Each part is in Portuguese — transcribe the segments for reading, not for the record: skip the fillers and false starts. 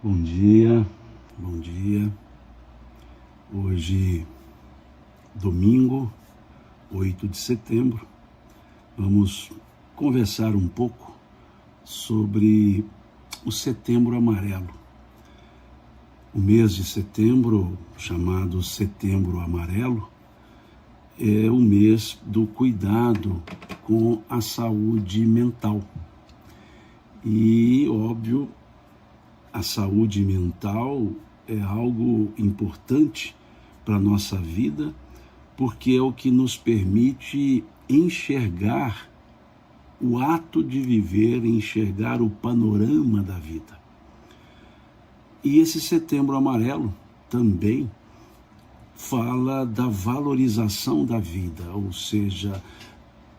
Bom dia, bom dia. Hoje, domingo, 8 de setembro, vamos conversar um pouco sobre o Setembro Amarelo. O mês de setembro, chamado Setembro Amarelo, é o mês do cuidado com a saúde mental. E, óbvio, a saúde mental é algo importante para a nossa vida, porque é o que nos permite enxergar o ato de viver, enxergar o panorama da vida. E esse Setembro Amarelo também fala da valorização da vida, ou seja,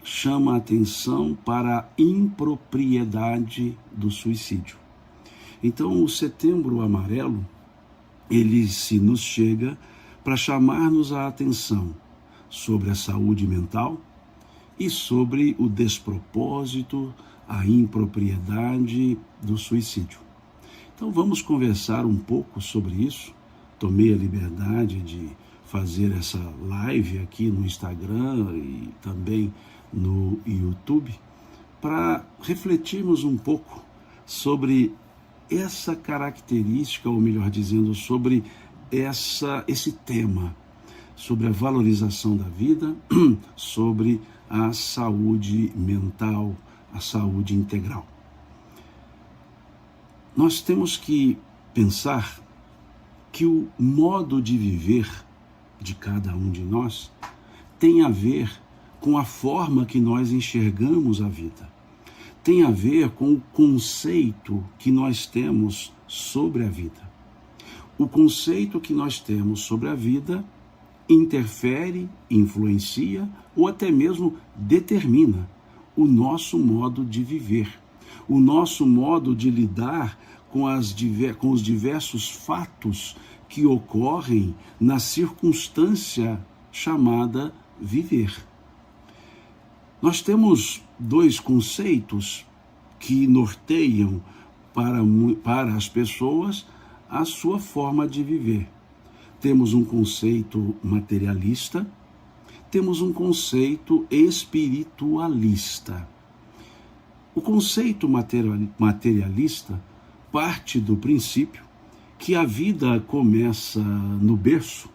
chama a atenção para a impropriedade do suicídio. Então, o Setembro Amarelo, ele se nos chega para chamar-nos a atenção sobre a saúde mental e sobre o despropósito, a impropriedade do suicídio. Então, vamos conversar um pouco sobre isso. Tomei a liberdade de fazer essa live aqui no Instagram e também no YouTube para refletirmos um pouco sobre essa característica, ou melhor dizendo, sobre esse tema, sobre a valorização da vida, sobre a saúde mental, a saúde integral. Nós temos que pensar que o modo de viver de cada um de nós tem a ver com a forma que nós enxergamos a vida. Tem a ver com o conceito que nós temos sobre a vida. O conceito que nós temos sobre a vida interfere, influencia ou até mesmo determina o nosso modo de viver, o nosso modo de lidar com os diversos fatos que ocorrem na circunstância chamada viver. Nós temos dois conceitos que norteiam para as pessoas a sua forma de viver. Temos um conceito materialista, temos um conceito espiritualista. O conceito materialista parte do princípio que a vida começa no berço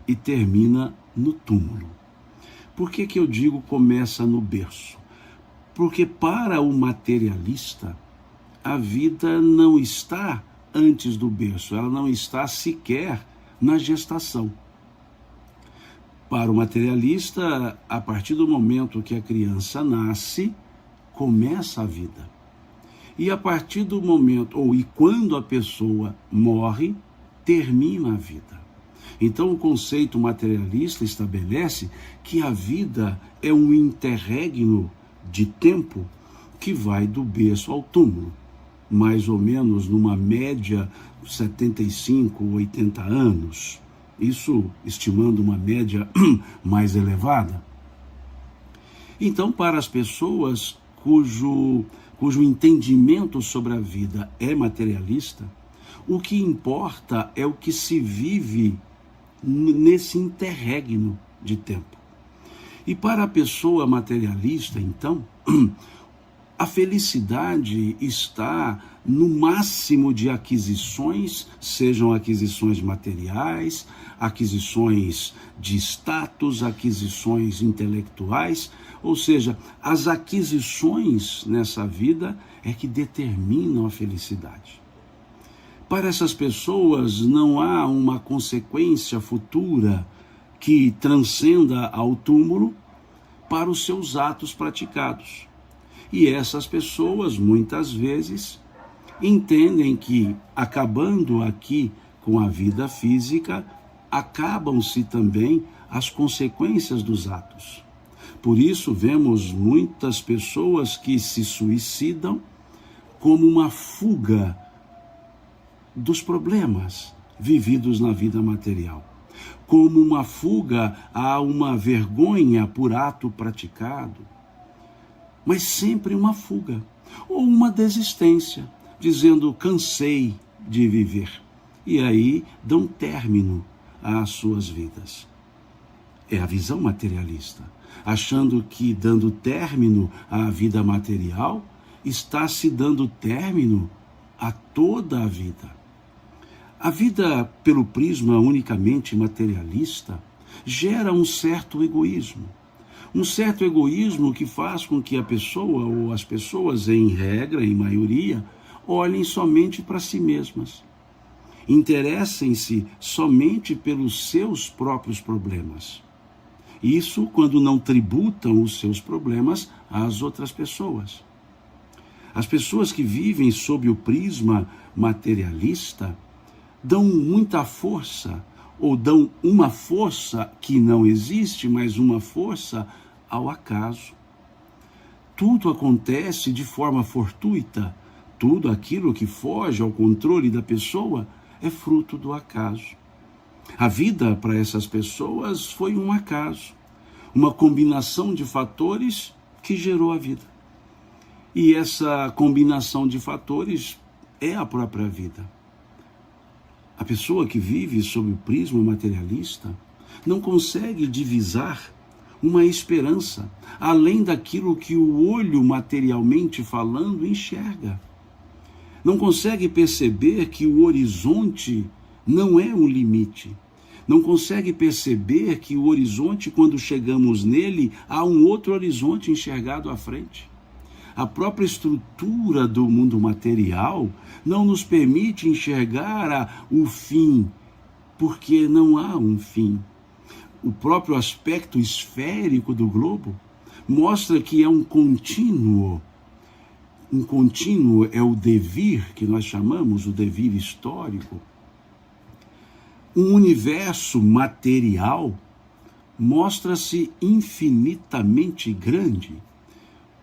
e termina no túmulo. Por que eu digo começa no berço? Porque para o materialista, a vida não está antes do berço, ela não está sequer na gestação. Para o materialista, a partir do momento que a criança nasce, começa a vida. E a partir do momento, e quando a pessoa morre, termina a vida. Então, o conceito materialista estabelece que a vida é um interregno de tempo que vai do berço ao túmulo, mais ou menos numa média 75, 80 anos, isso estimando uma média mais elevada. Então, para as pessoas cujo entendimento sobre a vida é materialista, o que importa é o que se vive nesse interregno de tempo. E para a pessoa materialista, então, a felicidade está no máximo de aquisições, sejam aquisições materiais, aquisições de status, aquisições intelectuais, ou seja, as aquisições nessa vida é que determinam a felicidade. Para essas pessoas não há uma consequência futura que transcenda ao túmulo para os seus atos praticados. E essas pessoas, muitas vezes, entendem que, acabando aqui com a vida física, acabam-se também as consequências dos atos. Por isso, vemos muitas pessoas que se suicidam como uma fuga dos problemas vividos na vida material, como uma fuga a uma vergonha por ato praticado, mas sempre uma fuga, ou uma desistência, dizendo cansei, de viver. E aí dão término às suas vidas. É a visão materialista, achando que dando término à vida material, está se dando término a toda a vida. A vida pelo prisma unicamente materialista gera um certo egoísmo. Um certo egoísmo que faz com que a pessoa ou as pessoas, em regra, em maioria, olhem somente para si mesmas. Interessem-se somente pelos seus próprios problemas. Isso quando não tributam os seus problemas às outras pessoas. As pessoas que vivem sob o prisma materialista dão muita força, ou dão uma força que não existe, mas uma força ao acaso. Tudo acontece de forma fortuita, tudo aquilo que foge ao controle da pessoa é fruto do acaso. A vida para essas pessoas foi um acaso, uma combinação de fatores que gerou a vida. E essa combinação de fatores é a própria vida. A pessoa que vive sob o prisma materialista não consegue divisar uma esperança além daquilo que o olho, materialmente falando, enxerga. Não consegue perceber que o horizonte não é um limite. Não consegue perceber que o horizonte, quando chegamos nele, há um outro horizonte enxergado à frente. A própria estrutura do mundo material não nos permite enxergar o fim, porque não há um fim. O próprio aspecto esférico do globo mostra que é um contínuo. Um contínuo é o devir, que nós chamamos o devir histórico. Um universo material mostra-se infinitamente grande.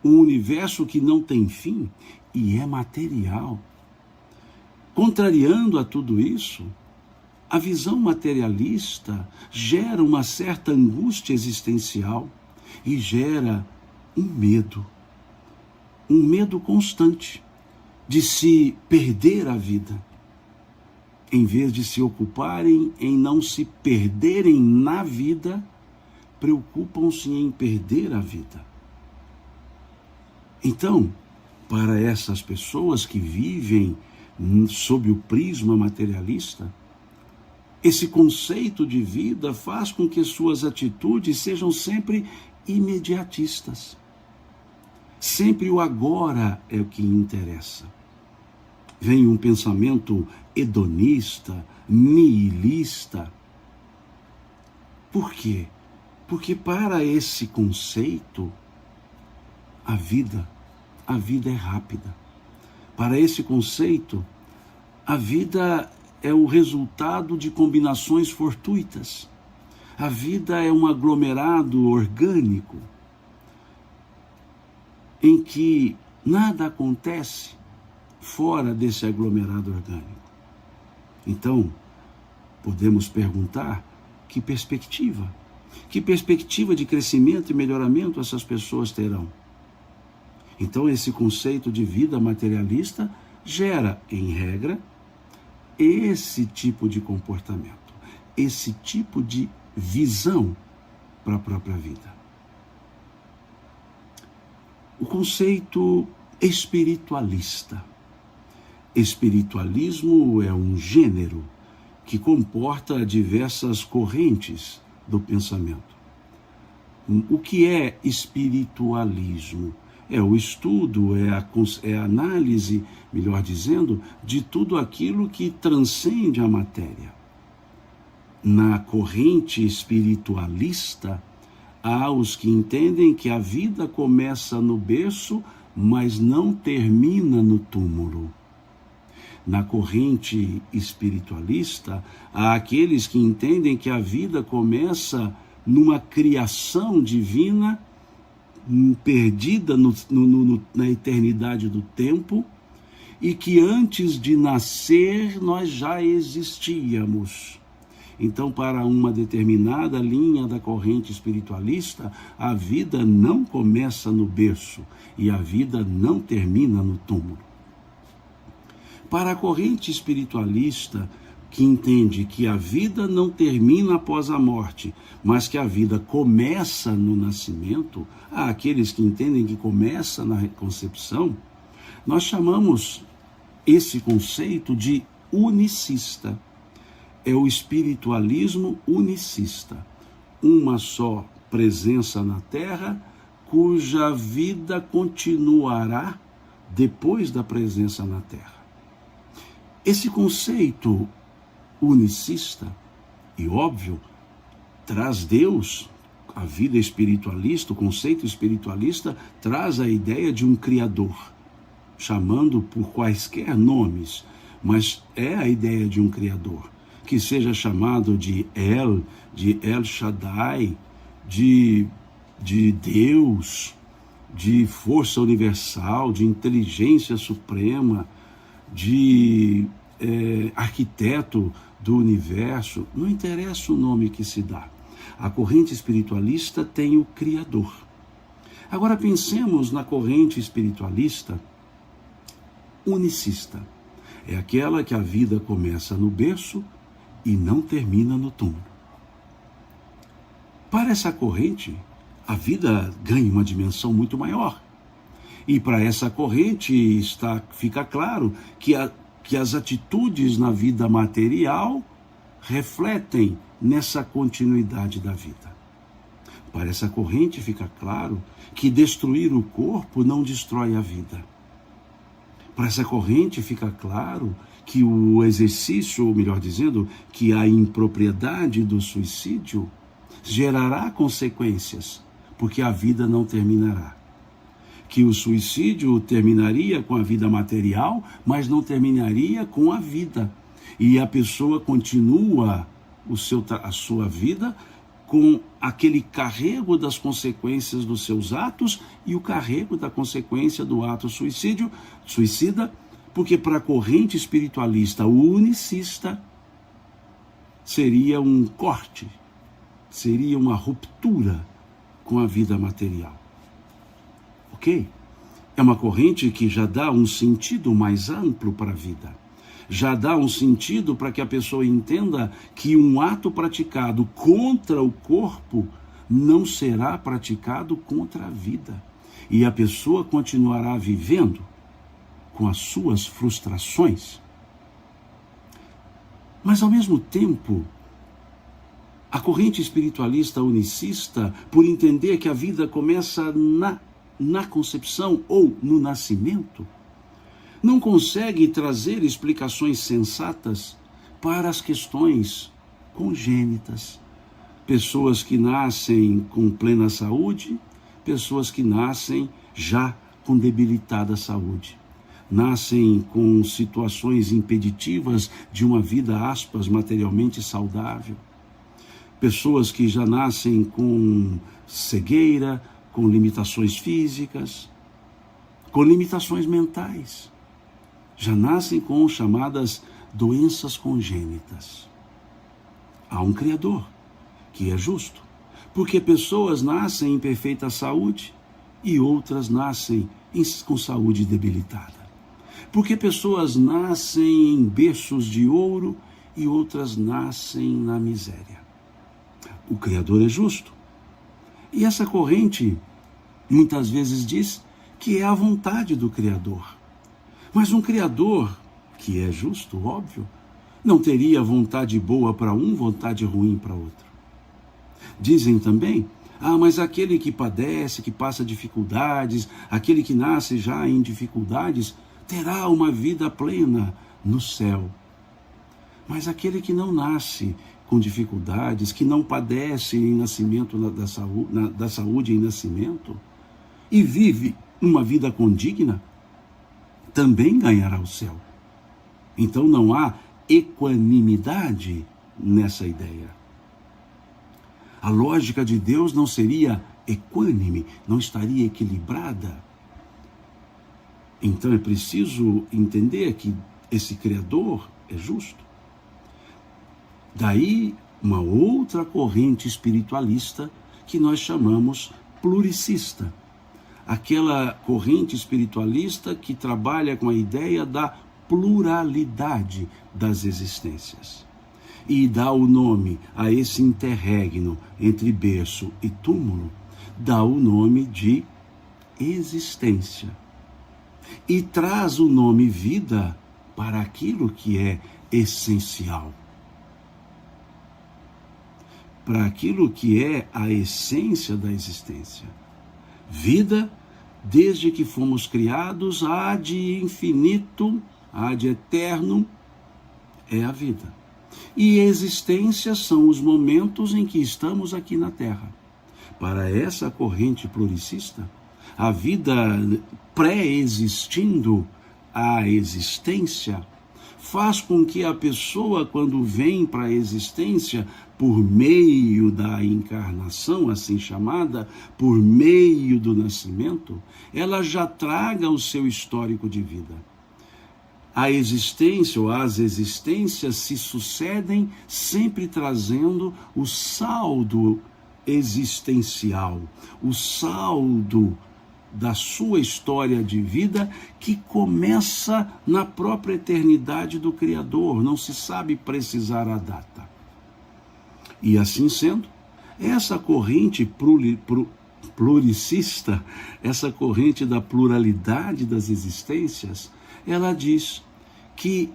Um universo que não tem fim e é material. Contrariando a tudo isso, a visão materialista gera uma certa angústia existencial e gera um medo constante de se perder a vida, em vez de se ocuparem em não se perderem na vida, preocupam-se em perder a vida. Então, para essas pessoas que vivem sob o prisma materialista, esse conceito de vida faz com que suas atitudes sejam sempre imediatistas. Sempre o agora é o que interessa. Vem um pensamento hedonista, nihilista. Por quê? Porque para esse conceito, a vida é rápida. Para esse conceito, a vida é o resultado de combinações fortuitas. A vida é um aglomerado orgânico em que nada acontece fora desse aglomerado orgânico. Então, podemos perguntar que perspectiva de crescimento e melhoramento essas pessoas terão. Então, esse conceito de vida materialista gera, em regra, esse tipo de comportamento, esse tipo de visão para a própria vida. O conceito espiritualista. Espiritualismo é um gênero que comporta diversas correntes do pensamento. O que é espiritualismo? É o estudo, é a análise, melhor dizendo, de tudo aquilo que transcende a matéria. Na corrente espiritualista, há os que entendem que a vida começa no berço, mas não termina no túmulo. Na corrente espiritualista, há aqueles que entendem que a vida começa numa criação divina, perdida na eternidade do tempo, e que antes de nascer nós já existíamos. Então, para uma determinada linha da corrente espiritualista, a vida não começa no berço e a vida não termina no túmulo. Para a corrente espiritualista, que entende que a vida não termina após a morte, mas que a vida começa no nascimento, há aqueles que entendem que começa na concepção, nós chamamos esse conceito de unicista. É o espiritualismo unicista. Uma só presença na Terra, cuja vida continuará depois da presença na Terra. Esse conceito unicista, e óbvio, traz Deus, a vida espiritualista, o conceito espiritualista, traz a ideia de um Criador, chamando por quaisquer nomes, mas é a ideia de um Criador, que seja chamado de El Shaddai, de Deus, de força universal, de inteligência suprema, de arquiteto do universo, não interessa o nome que se dá. A corrente espiritualista tem o Criador. Agora pensemos na corrente espiritualista unicista. É aquela que a vida começa no berço e não termina no túmulo. Para essa corrente, a vida ganha uma dimensão muito maior. E para essa corrente fica claro que as atitudes na vida material refletem nessa continuidade da vida. Para essa corrente fica claro que destruir o corpo não destrói a vida. Para essa corrente fica claro que o exercício, ou melhor dizendo, que a impropriedade do suicídio gerará consequências, porque a vida não terminará. Que o suicídio terminaria com a vida material, mas não terminaria com a vida. E a pessoa continua a sua vida com aquele carrego das consequências dos seus atos e o carrego da consequência do ato suicida, porque para a corrente espiritualista unicista seria um corte, seria uma ruptura com a vida material. Ok? É uma corrente que já dá um sentido mais amplo para a vida. Já dá um sentido para que a pessoa entenda que um ato praticado contra o corpo não será praticado contra a vida. E a pessoa continuará vivendo com as suas frustrações. Mas, ao mesmo tempo, a corrente espiritualista unicista, por entender que a vida começa na concepção ou no nascimento, não consegue trazer explicações sensatas para as questões congênitas. Pessoas que nascem com plena saúde, pessoas que nascem já com debilitada saúde. Nascem com situações impeditivas de uma vida, aspas, materialmente saudável. Pessoas que já nascem com cegueira, com limitações físicas, com limitações mentais. Já nascem com chamadas doenças congênitas. Há um Criador, que é justo, porque pessoas nascem em perfeita saúde e outras nascem com saúde debilitada. Porque pessoas nascem em berços de ouro e outras nascem na miséria. O Criador é justo. E essa corrente muitas vezes diz que é a vontade do Criador. Mas um Criador, que é justo, óbvio, não teria vontade boa para um, vontade ruim para outro. Dizem também, mas aquele que padece, que passa dificuldades, aquele que nasce já em dificuldades, terá uma vida plena no céu. Mas aquele que não nasce com dificuldades, que não padece em nascimento da saúde em nascimento, e vive uma vida condigna, também ganhará o céu. Então não há equanimidade nessa ideia. A lógica de Deus não seria equânime, não estaria equilibrada. Então é preciso entender que esse Criador é justo. Daí uma outra corrente espiritualista que nós chamamos pluricista. Aquela corrente espiritualista que trabalha com a ideia da pluralidade das existências. E dá o nome a esse interregno entre berço e túmulo, dá o nome de existência. E traz o nome vida para aquilo que é essencial, para aquilo que é a essência da existência. Vida, desde que fomos criados, há de infinito, há de eterno, é a vida. E existência são os momentos em que estamos aqui na Terra. Para essa corrente pluricista, a vida pré-existindo a existência faz com que a pessoa, quando vem para a existência, por meio da encarnação, assim chamada, por meio do nascimento, ela já traga o seu histórico de vida. A existência ou as existências se sucedem, sempre trazendo o saldo existencial, o saldo da sua história de vida, que começa na própria eternidade do Criador, não se sabe precisar a data. E assim sendo, essa corrente pluricista, essa corrente da pluralidade das existências, ela diz que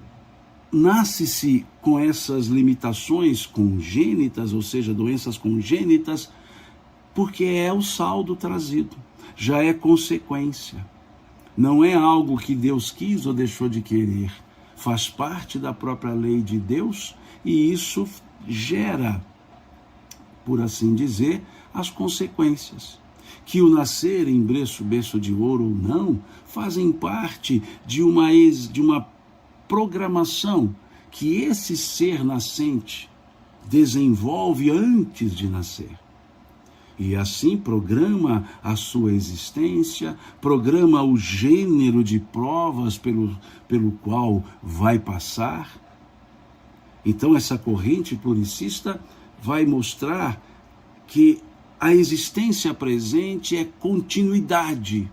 nasce-se com essas limitações congênitas, ou seja, doenças congênitas, porque é o saldo trazido, já é consequência. Não é algo que Deus quis ou deixou de querer. Faz parte da própria lei de Deus e isso gera, por assim dizer, as consequências. Que o nascer em berço de ouro ou não, fazem parte de uma programação que esse ser nascente desenvolve antes de nascer. E assim programa a sua existência, programa o gênero de provas pelo qual vai passar. Então essa corrente pluricista vai mostrar que a existência presente é continuidade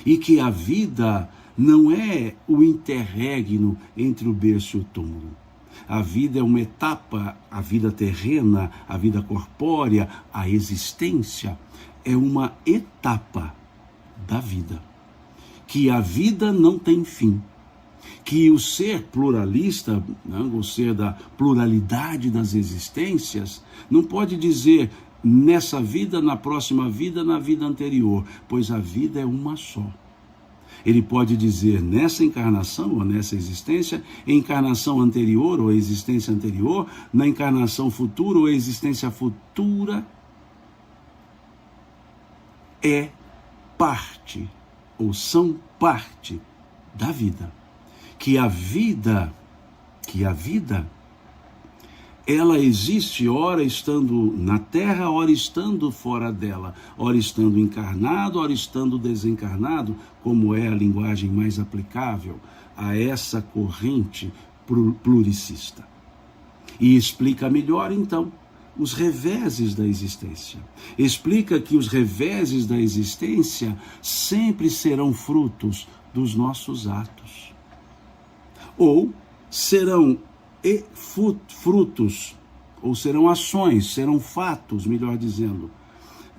e que a vida não é o interregno entre o berço e o túmulo. A vida é uma etapa, a vida terrena, a vida corpórea, a existência é uma etapa da vida. Que a vida não tem fim. Que o ser pluralista, o ser da pluralidade das existências, não pode dizer nessa vida, na próxima vida, na vida anterior, pois a vida é uma só. Ele pode dizer nessa encarnação ou nessa existência, encarnação anterior ou existência anterior, na encarnação futura ou existência futura, é parte ou são parte da vida. Que a vida, ela existe ora estando na Terra, ora estando fora dela, ora estando encarnado, ora estando desencarnado, como é a linguagem mais aplicável a essa corrente pluricista. E explica melhor, então, os reveses da existência. Explica que os reveses da existência sempre serão frutos dos nossos atos. Ou serão frutos, ou serão ações, serão fatos, melhor dizendo,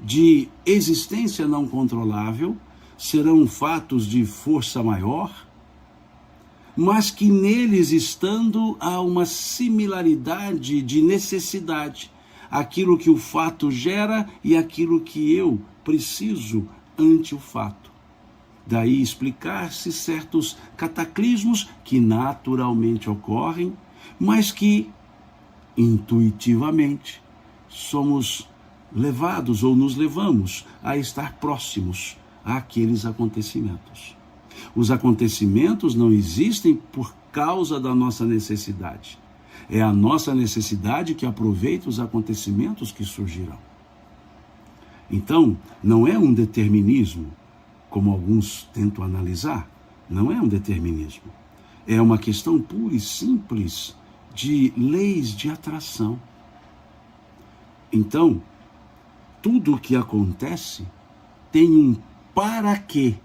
de existência não controlável, serão fatos de força maior, mas que neles estando há uma similaridade de necessidade, aquilo que o fato gera e aquilo que eu preciso ante o fato. Daí explicar-se certos cataclismos que naturalmente ocorrem, mas que intuitivamente somos levados ou nos levamos a estar próximos àqueles acontecimentos. Os acontecimentos não existem por causa da nossa necessidade. É a nossa necessidade que aproveita os acontecimentos que surgirão. Então, não é um determinismo, como alguns tentam analisar, não é um determinismo. É uma questão pura e simples de leis de atração. Então, tudo o que acontece tem um para quê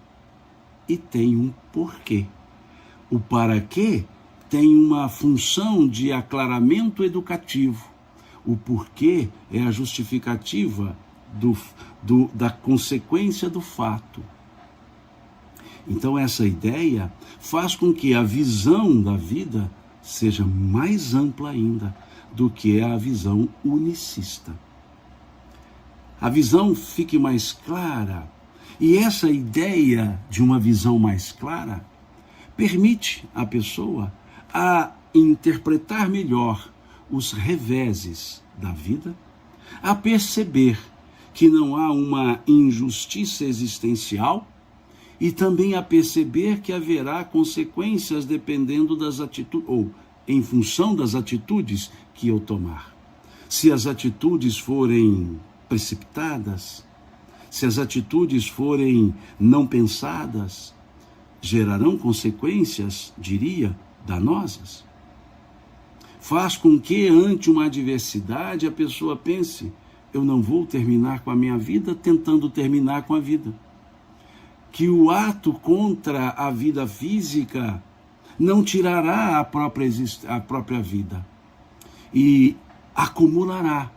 e tem um porquê. O para quê tem uma função de aclaramento educativo. O porquê é a justificativa da consequência do fato. Então essa ideia faz com que a visão da vida seja mais ampla ainda do que é a visão unicista. A visão fique mais clara, e essa ideia de uma visão mais clara permite à pessoa a interpretar melhor os reveses da vida, a perceber que não há uma injustiça existencial e também a perceber que haverá consequências dependendo das atitudes, ou em função das atitudes que eu tomar. Se as atitudes forem precipitadas, se as atitudes forem não pensadas, gerarão consequências, diria, danosas. Faz com que, ante uma adversidade, a pessoa pense: eu não vou terminar com a minha vida tentando terminar com a vida. Que o ato contra a vida física não tirará a própria vida e acumulará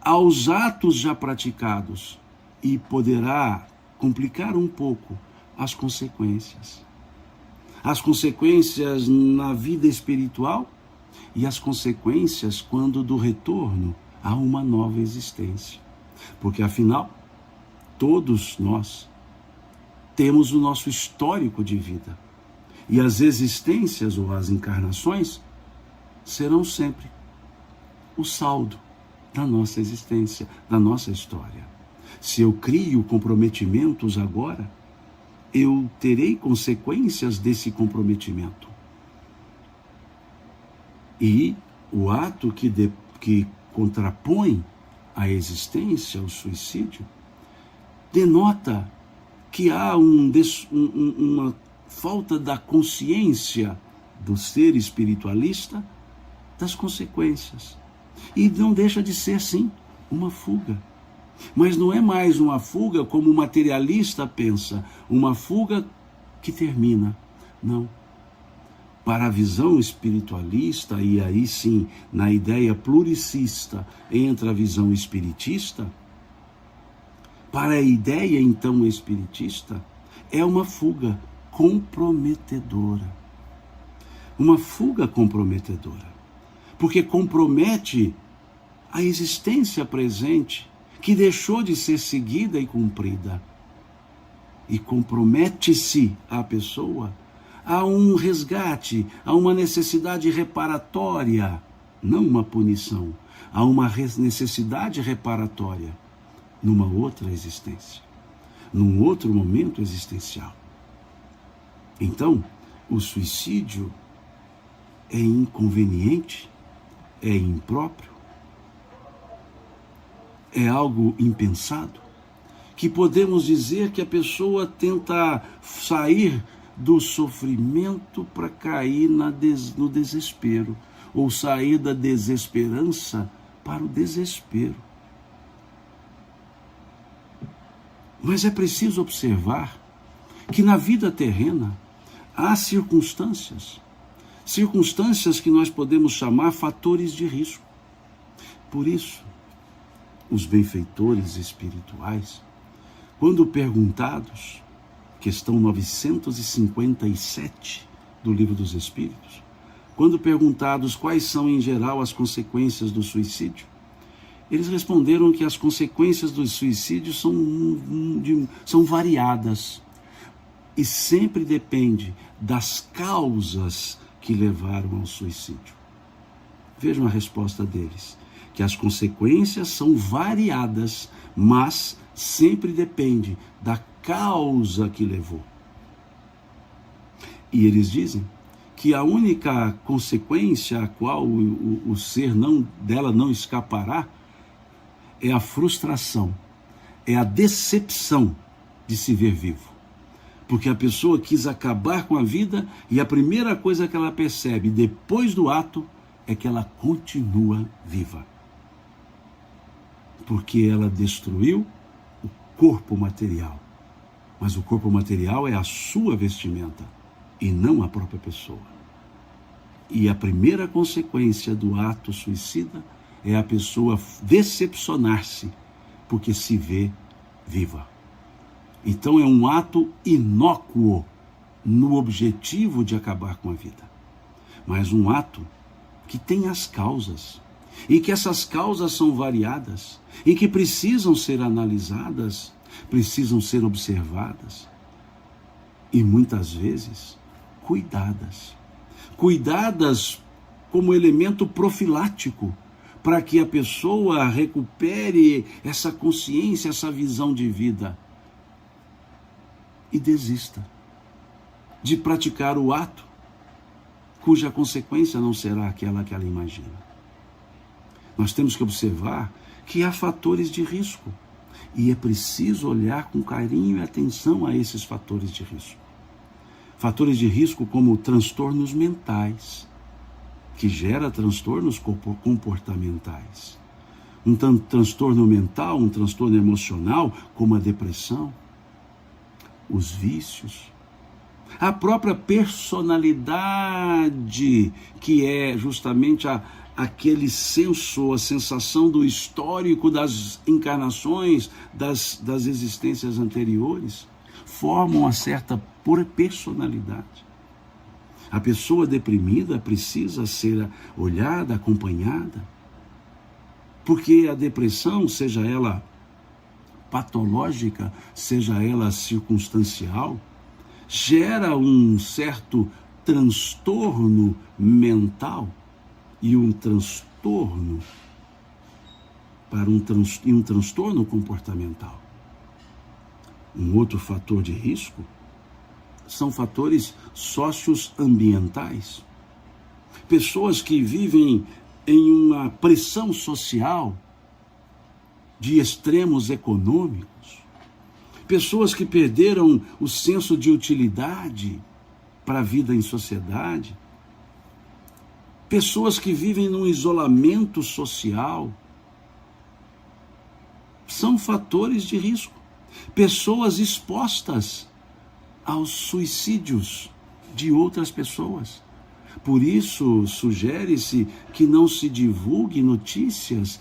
aos atos já praticados e poderá complicar um pouco as consequências. As consequências na vida espiritual e as consequências quando do retorno a uma nova existência. Porque afinal, todos nós temos o nosso histórico de vida. E as existências ou as encarnações serão sempre o saldo da nossa existência, da nossa história. Se eu crio comprometimentos agora, eu terei consequências desse comprometimento. E o ato que contrapõe a existência, o suicídio, denota que há uma falta da consciência do ser espiritualista das consequências. E não deixa de ser, sim, uma fuga. Mas não é mais uma fuga como o materialista pensa, uma fuga que termina. Não. Para a visão espiritualista, e aí sim, na ideia pluricista, entra a visão espiritista, para a ideia então espiritista, é uma fuga comprometedora. Uma fuga comprometedora. Porque compromete a existência presente, que deixou de ser seguida e cumprida. E compromete-se a pessoa a um resgate, a uma necessidade reparatória, não uma punição, a uma necessidade reparatória numa outra existência, num outro momento existencial. Então, o suicídio é inconveniente, é impróprio, é algo impensado, que podemos dizer que a pessoa tenta sair do sofrimento para cair no desespero, ou sair da desesperança para o desespero. Mas é preciso observar que na vida terrena há circunstâncias que nós podemos chamar fatores de risco. Por isso, os benfeitores espirituais, quando perguntados, questão 957 do Livro dos Espíritos, quando perguntados quais são em geral as consequências do suicídio, eles responderam que as consequências do suicídio são variadas e sempre depende das causas que levaram ao suicídio. Vejam a resposta deles, que as consequências são variadas, mas sempre depende da causa que levou. E eles dizem que a única consequência a qual o ser dela não escapará é a frustração, é a decepção de se ver vivo. Porque a pessoa quis acabar com a vida e a primeira coisa que ela percebe depois do ato é que ela continua viva. Porque ela destruiu o corpo material. Mas o corpo material é a sua vestimenta. e não a própria pessoa. E a primeira consequência do ato suicida é a pessoa decepcionar-se porque se vê viva. Então é um ato inócuo no objetivo de acabar com a vida, mas um ato que tem as causas, e que essas causas são variadas, e que precisam ser analisadas, precisam ser observadas, e muitas vezes cuidadas como elemento profilático, para que a pessoa recupere essa consciência, essa visão de vida, e desista de praticar o ato cuja consequência não será aquela que ela imagina. Nós temos que observar que há fatores de risco, e é preciso olhar com carinho e atenção a esses fatores de risco. Fatores de risco como transtornos mentais, que gera transtornos comportamentais. Um transtorno mental, um transtorno emocional, como a depressão, os vícios, a própria personalidade, que é justamente aquele senso, a sensação do histórico das encarnações, das existências anteriores, formam uma certa personalidade. A pessoa deprimida precisa ser olhada, acompanhada, porque a depressão, seja ela patológica, seja ela circunstancial, gera um certo transtorno mental e um transtorno um transtorno comportamental. Um outro fator de risco são fatores socioambientais. Pessoas que vivem em uma pressão social de extremos econômicos, pessoas que perderam o senso de utilidade para a vida em sociedade, pessoas que vivem num isolamento social, são fatores de risco. Pessoas expostas aos suicídios de outras pessoas. Por isso, sugere-se que não se divulguem notícias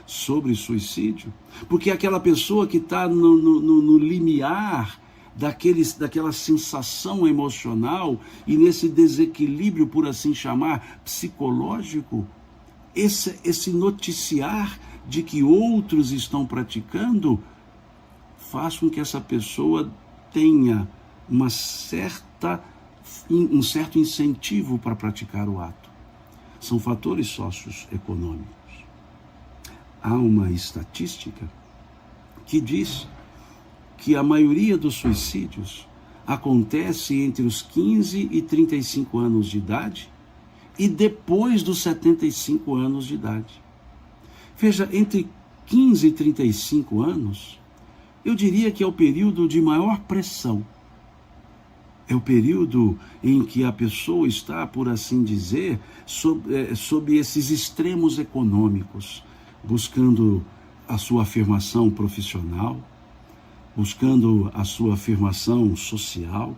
sobre suicídio, porque aquela pessoa que está no limiar daquela sensação emocional e nesse desequilíbrio, por assim chamar, psicológico, esse noticiar de que outros estão praticando faz com que essa pessoa tenha um certo incentivo para praticar o ato. São fatores socioeconômicos. Há uma estatística que diz que a maioria dos suicídios acontece entre os 15 e 35 anos de idade e depois dos 75 anos de idade. Veja, entre 15 e 35 anos, eu diria que é o período de maior pressão. É o período em que a pessoa está, por assim dizer, sob esses extremos econômicos, buscando a sua afirmação profissional, buscando a sua afirmação social,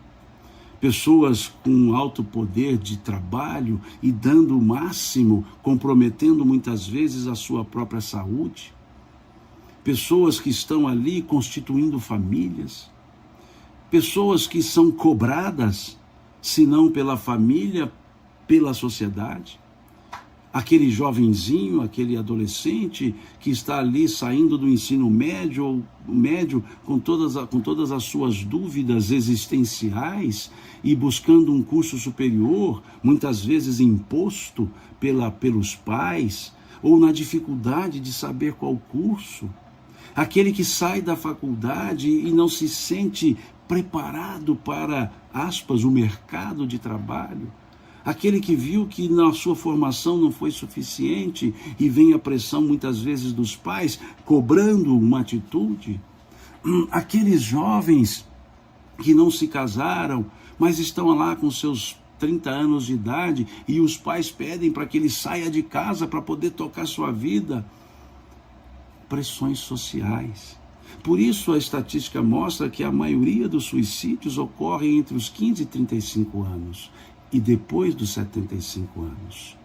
pessoas com alto poder de trabalho e dando o máximo, comprometendo muitas vezes a sua própria saúde, pessoas que estão ali constituindo famílias, pessoas que são cobradas, se não pela família, pela sociedade. Aquele jovenzinho, aquele adolescente que está ali saindo do ensino médio com todas as suas dúvidas existenciais e buscando um curso superior, muitas vezes imposto pelos pais, ou na dificuldade de saber qual curso. Aquele que sai da faculdade e não se sente preparado para, aspas, o mercado de trabalho. Aquele que viu que na sua formação não foi suficiente e vem a pressão muitas vezes dos pais cobrando uma atitude. Aqueles jovens que não se casaram, mas estão lá com seus 30 anos de idade e os pais pedem para que ele saia de casa para poder tocar sua vida. Pressões sociais. Por isso a estatística mostra que a maioria dos suicídios ocorre entre os 15 e 35 anos e depois dos 75 anos.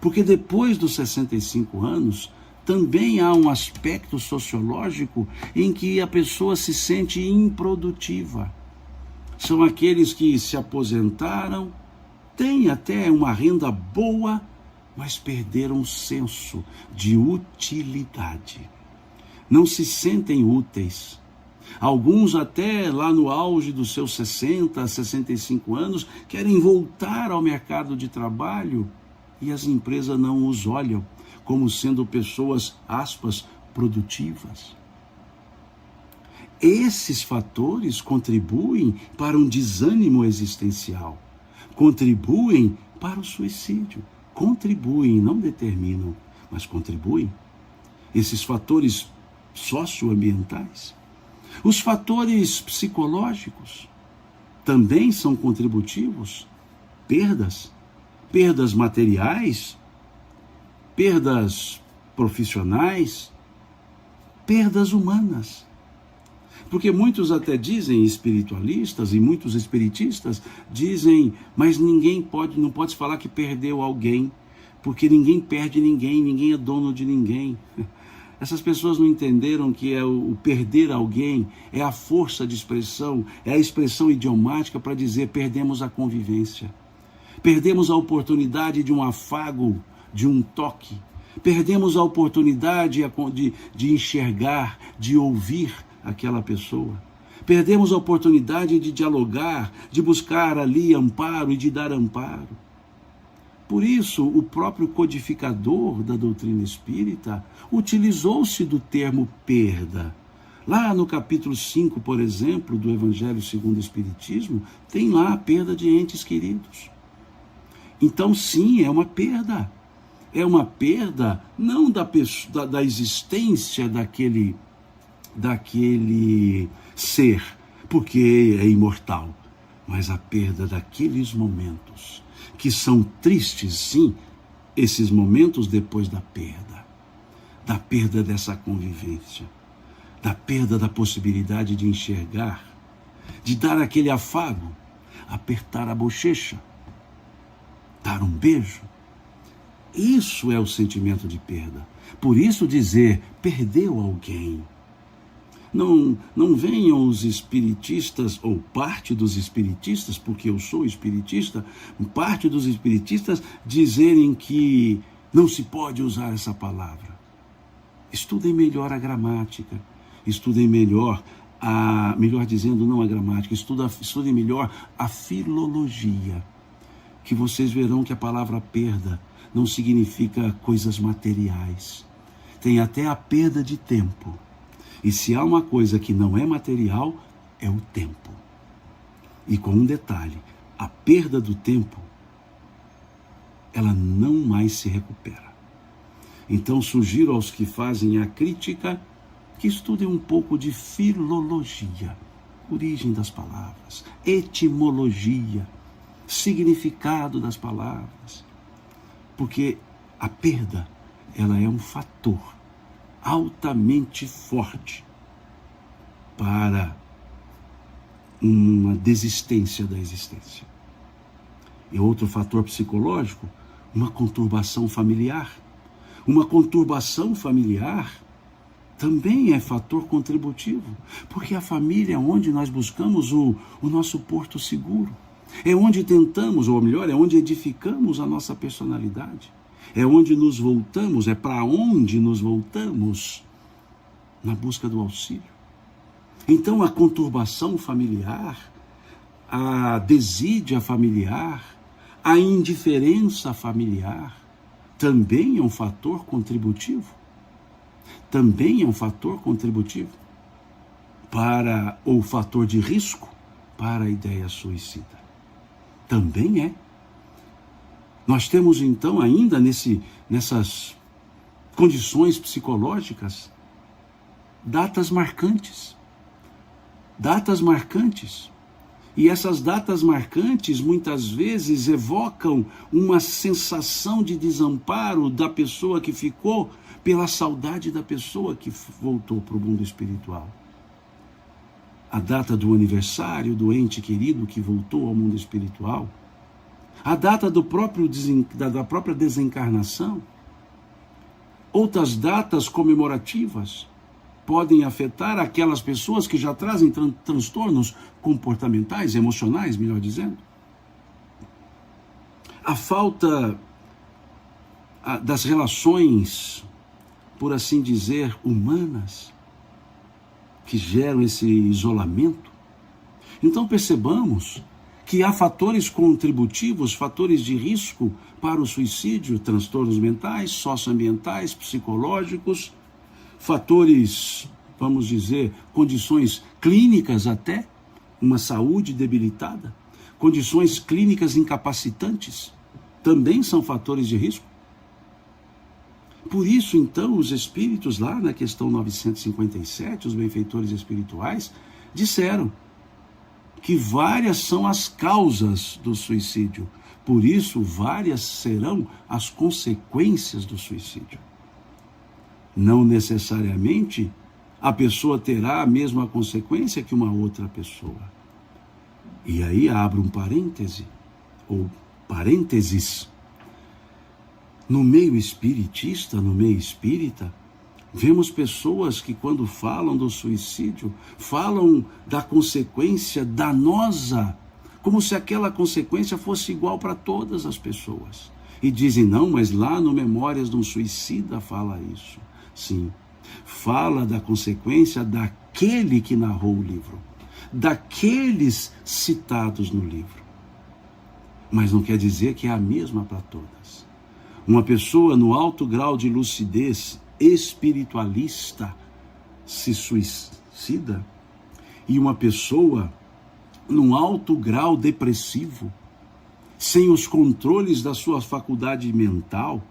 Porque depois dos 65 anos, também há um aspecto sociológico em que a pessoa se sente improdutiva. São aqueles que se aposentaram, têm até uma renda boa, mas perderam o senso de utilidade. Não se sentem úteis. Alguns até lá no auge dos seus 60, 65 anos, querem voltar ao mercado de trabalho e as empresas não os olham como sendo pessoas, aspas, produtivas. Esses fatores contribuem para um desânimo existencial, contribuem para o suicídio, contribuem, não determinam, mas contribuem. Esses fatores socioambientais. Os fatores psicológicos também são contributivos. Perdas materiais, perdas profissionais, perdas humanas. Porque muitos até dizem, espiritualistas e muitos espiritistas dizem, mas não pode falar que perdeu alguém, porque ninguém perde ninguém, ninguém é dono de ninguém. Essas pessoas não entenderam que o perder alguém é a força de expressão, é a expressão idiomática para dizer perdemos a convivência. Perdemos a oportunidade de um afago, de um toque. Perdemos a oportunidade de enxergar, de ouvir aquela pessoa. Perdemos a oportunidade de dialogar, de buscar ali amparo e de dar amparo. Por isso, o próprio codificador da doutrina espírita utilizou-se do termo perda. Lá no capítulo 5, por exemplo, do Evangelho segundo o Espiritismo, tem lá a perda de entes queridos. Então, sim, é uma perda. É uma perda não da existência daquele ser, porque é imortal, mas a perda daqueles momentos que são tristes, sim, esses momentos depois da perda dessa convivência, da perda da possibilidade de enxergar, de dar aquele afago, apertar a bochecha, dar um beijo. Isso é o sentimento de perda. Por isso dizer, perdeu alguém. Não venham os espiritistas, ou parte dos espiritistas, porque eu sou espiritista, parte dos espiritistas dizerem que não se pode usar essa palavra. Estudem melhor a gramática, estudem melhor dizendo, não a gramática, estudem melhor a filologia, que vocês verão que a palavra perda não significa coisas materiais. Tem até a perda de tempo. E se há uma coisa que não é material, é o tempo. E com um detalhe, a perda do tempo, ela não mais se recupera. Então sugiro aos que fazem a crítica que estudem um pouco de filologia, origem das palavras, etimologia, significado das palavras. Porque a perda, ela é um fator altamente forte para uma desistência da existência. E outro fator psicológico, uma conturbação familiar. Uma conturbação familiar também é fator contributivo, porque a família é onde nós buscamos o nosso porto seguro. É onde tentamos, ou melhor, é onde edificamos a nossa personalidade. É onde nos voltamos, é para onde nos voltamos na busca do auxílio. Então a conturbação familiar, a desídia familiar, a indiferença familiar também é um fator contributivo. Também é um fator contributivo para o fator de risco para a ideia suicida. Também é. Nós temos então ainda nessas condições psicológicas datas marcantes E essas datas marcantes muitas vezes evocam uma sensação de desamparo da pessoa que ficou pela saudade da pessoa que voltou para o mundo espiritual. A data do aniversário do ente querido que voltou ao mundo espiritual, a data da própria desencarnação, outras datas comemorativas podem afetar aquelas pessoas que já trazem transtornos comportamentais, emocionais, melhor dizendo. A falta das relações, por assim dizer, humanas, que geram esse isolamento. Então percebamos que há fatores contributivos, fatores de risco para o suicídio, transtornos mentais, socioambientais, psicológicos, fatores, vamos dizer, condições clínicas até, uma saúde debilitada, condições clínicas incapacitantes, também são fatores de risco. Por isso, então, os espíritos lá na questão 957, os benfeitores espirituais, disseram que várias são as causas do suicídio. Por isso, várias serão as consequências do suicídio. Não necessariamente a pessoa terá a mesma consequência que uma outra pessoa. E aí abre um parêntese, ou parênteses. No meio espiritista, no meio espírita, vemos pessoas que quando falam do suicídio, falam da consequência danosa, como se aquela consequência fosse igual para todas as pessoas. E dizem, não, mas lá no Memórias de um Suicida fala isso. Sim, fala da consequência daquele que narrou o livro, daqueles citados no livro. Mas não quer dizer que é a mesma para todas. Uma pessoa no alto grau de lucidez espiritualista se suicida, e uma pessoa num alto grau depressivo, sem os controles da sua faculdade mental,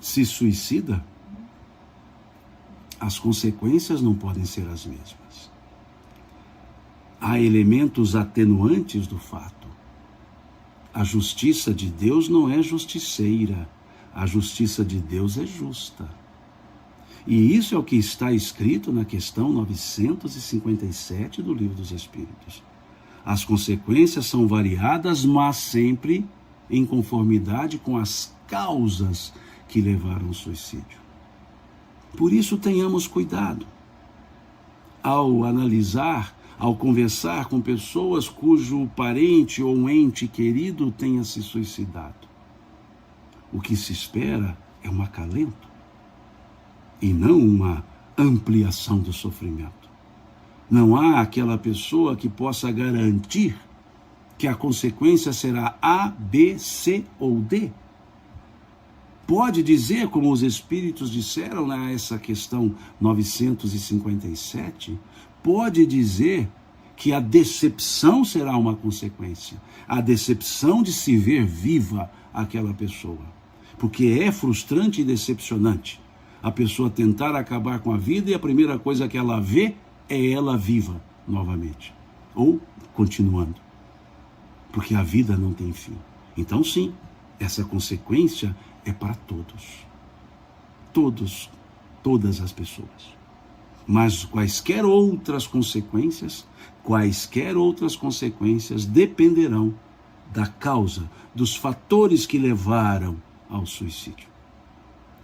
se suicida, as consequências não podem ser as mesmas. Há elementos atenuantes do fato. A justiça de Deus não é justiceira, a justiça de Deus é justa. E isso é o que está escrito na questão 957 do Livro dos Espíritos. As consequências são variadas, mas sempre em conformidade com as causas que levaram ao suicídio. Por isso tenhamos cuidado ao analisar, ao conversar com pessoas cujo parente ou um ente querido tenha se suicidado. O que se espera é um acalento e não uma ampliação do sofrimento. Não há aquela pessoa que possa garantir que a consequência será A, B, C ou D. Pode dizer, como os espíritos disseram nessa questão 957, pode dizer que a decepção será uma consequência. A decepção de se ver viva aquela pessoa. Porque é frustrante e decepcionante a pessoa tentar acabar com a vida e a primeira coisa que ela vê é ela viva novamente. Ou continuando. Porque a vida não tem fim. Então sim, essa consequência é para todos. Todos, todas as pessoas. Mas quaisquer outras consequências dependerão da causa, dos fatores que levaram ao suicídio.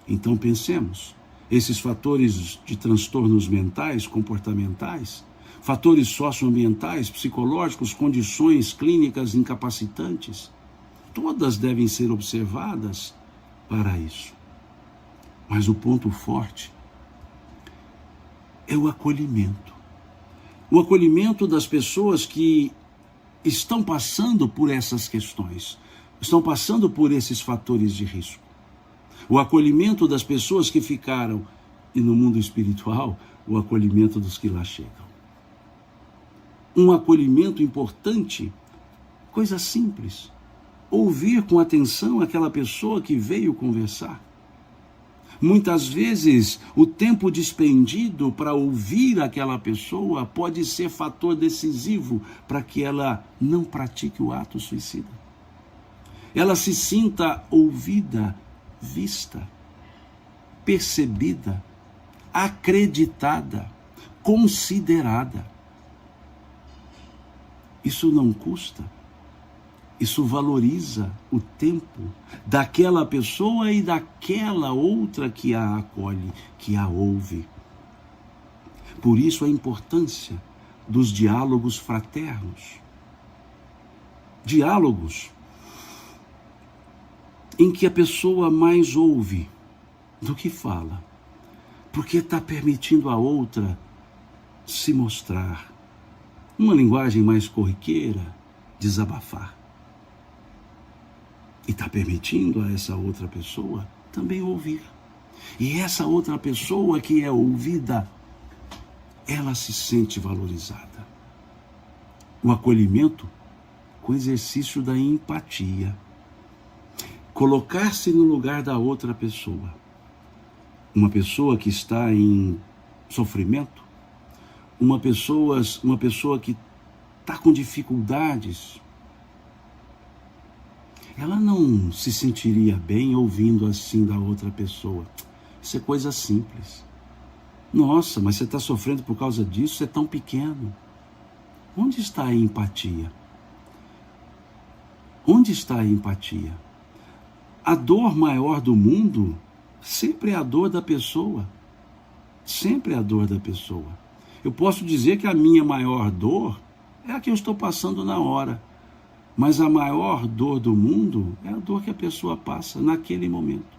Então pensemos, esses fatores de transtornos mentais, comportamentais, fatores socioambientais, psicológicos, condições clínicas incapacitantes, todas devem ser observadas para isso. Mas o ponto forte é o acolhimento. O acolhimento das pessoas que estão passando por essas questões, estão passando por esses fatores de risco. O acolhimento das pessoas que ficaram, e no mundo espiritual, o acolhimento dos que lá chegam. Um acolhimento importante, coisa simples. Ouvir com atenção aquela pessoa que veio conversar. Muitas vezes, o tempo despendido para ouvir aquela pessoa pode ser fator decisivo para que ela não pratique o ato suicida. Ela se sinta ouvida, vista, percebida, acreditada, considerada. Isso não custa. Isso valoriza o tempo daquela pessoa e daquela outra que a acolhe, que a ouve. Por isso a importância dos diálogos fraternos. Diálogos em que a pessoa mais ouve do que fala, porque está permitindo a outra se mostrar. Uma linguagem mais corriqueira, desabafar. E está permitindo a essa outra pessoa também ouvir. E essa outra pessoa que é ouvida, ela se sente valorizada. O acolhimento com o exercício da empatia. Colocar-se no lugar da outra pessoa. Uma pessoa que está em sofrimento, uma pessoa que está com dificuldades, ela não se sentiria bem ouvindo assim da outra pessoa. Isso é coisa simples. Nossa, mas você está sofrendo por causa disso? Você é tão pequeno. Onde está a empatia? Onde está a empatia? A dor maior do mundo sempre é a dor da pessoa. Sempre é a dor da pessoa. Eu posso dizer que a minha maior dor é a que eu estou passando na hora. Mas a maior dor do mundo é a dor que a pessoa passa naquele momento.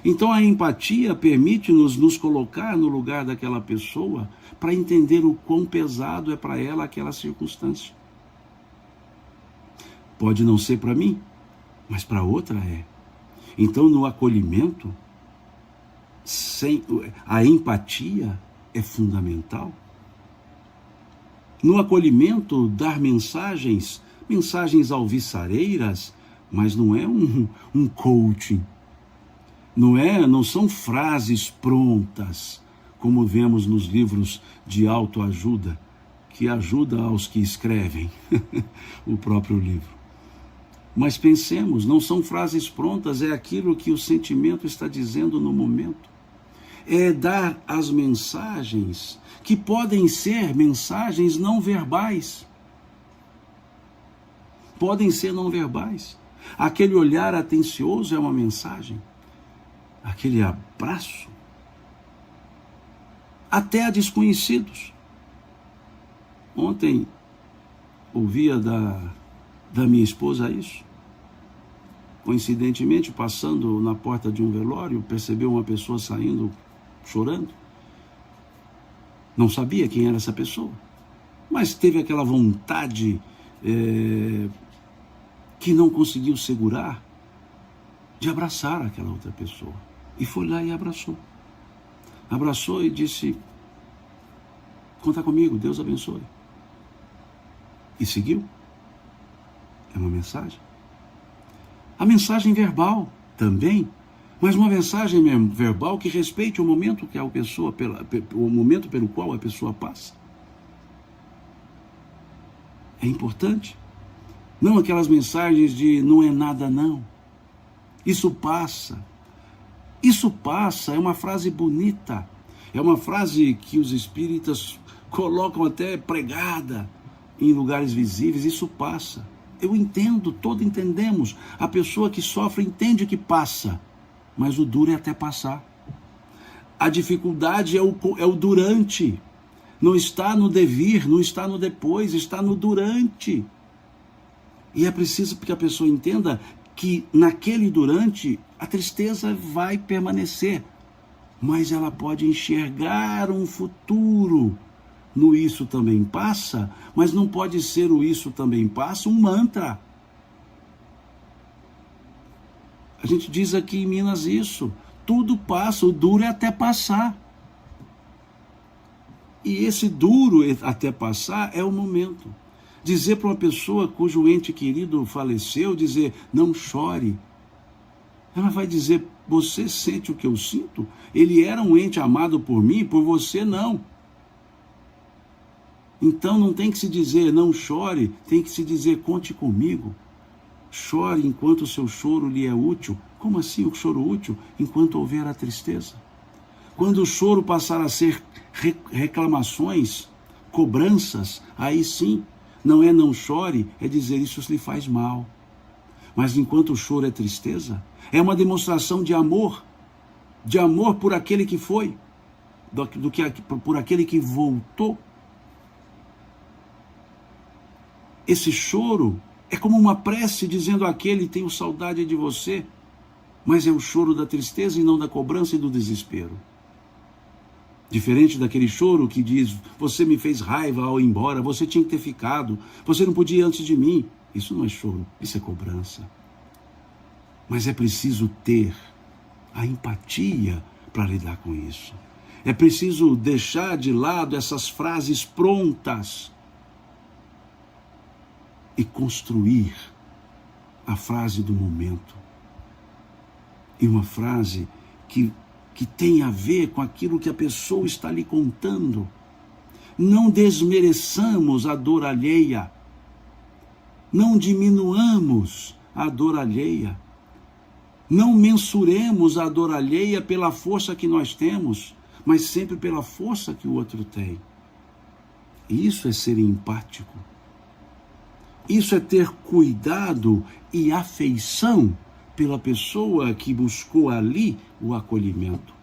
Então a empatia permite-nos nos colocar no lugar daquela pessoa para entender o quão pesado é para ela aquela circunstância. Pode não ser para mim, mas para outra é. Então no acolhimento, a empatia é fundamental. No acolhimento, dar mensagens alvissareiras, mas não é um coaching. Não são frases prontas, como vemos nos livros de autoajuda, que ajuda aos que escrevem o próprio livro. Mas pensemos, não são frases prontas, é aquilo que o sentimento está dizendo no momento. É dar as mensagens, que podem ser mensagens não verbais. Podem ser não verbais. Aquele olhar atencioso é uma mensagem. Aquele abraço. Até a desconhecidos. Ontem ouvia da minha esposa isso. Coincidentemente, passando na porta de um velório, percebeu uma pessoa saindo chorando. Não sabia quem era essa pessoa, mas teve aquela vontade que não conseguiu segurar, de abraçar aquela outra pessoa. E foi lá e abraçou. Abraçou e disse: conta comigo, Deus abençoe. E seguiu. É uma mensagem. A mensagem verbal também, mas uma mensagem verbal que respeite o momento que a pessoa, o momento pelo qual a pessoa passa. É importante. Não aquelas mensagens de não é nada não. Isso passa. Isso passa, é uma frase bonita. É uma frase que os espíritas colocam até pregada em lugares visíveis. Isso passa. Eu entendo, todos entendemos. A pessoa que sofre entende que passa. Mas o duro é até passar. A dificuldade é o durante. Não está no devir, não está no depois, está no durante. E é preciso que a pessoa entenda que naquele durante a tristeza vai permanecer, mas ela pode enxergar um futuro no isso também passa, mas não pode ser o isso também passa um mantra. A gente diz aqui em Minas isso, tudo passa, o duro é até passar. E esse duro até passar é o momento. Dizer para uma pessoa cujo ente querido faleceu, dizer, não chore. Ela vai dizer, você sente o que eu sinto? Ele era um ente amado por mim, por você não. Então não tem que se dizer, não chore, tem que se dizer, conte comigo. Chore enquanto o seu choro lhe é útil. Como assim o choro útil? Enquanto houver a tristeza. Quando o choro passar a ser reclamações, cobranças, aí sim, não chore, é dizer isso lhe faz mal. Mas enquanto o choro é tristeza, é uma demonstração de amor por aquele que foi, por aquele que voltou. Esse choro é como uma prece dizendo àquele, tenho saudade de você, mas é o choro da tristeza e não da cobrança e do desespero. Diferente daquele choro que diz, você me fez raiva ao ir embora, você tinha que ter ficado, você não podia ir antes de mim. Isso não é choro, isso é cobrança. Mas é preciso ter a empatia para lidar com isso. É preciso deixar de lado essas frases prontas e construir a frase do momento. E uma frase que tem a ver com aquilo que a pessoa está lhe contando. Não desmereçamos a dor alheia. Não diminuamos a dor alheia. Não mensuremos a dor alheia pela força que nós temos, mas sempre pela força que o outro tem. Isso é ser empático. Isso é ter cuidado e afeição pela pessoa que buscou ali o acolhimento.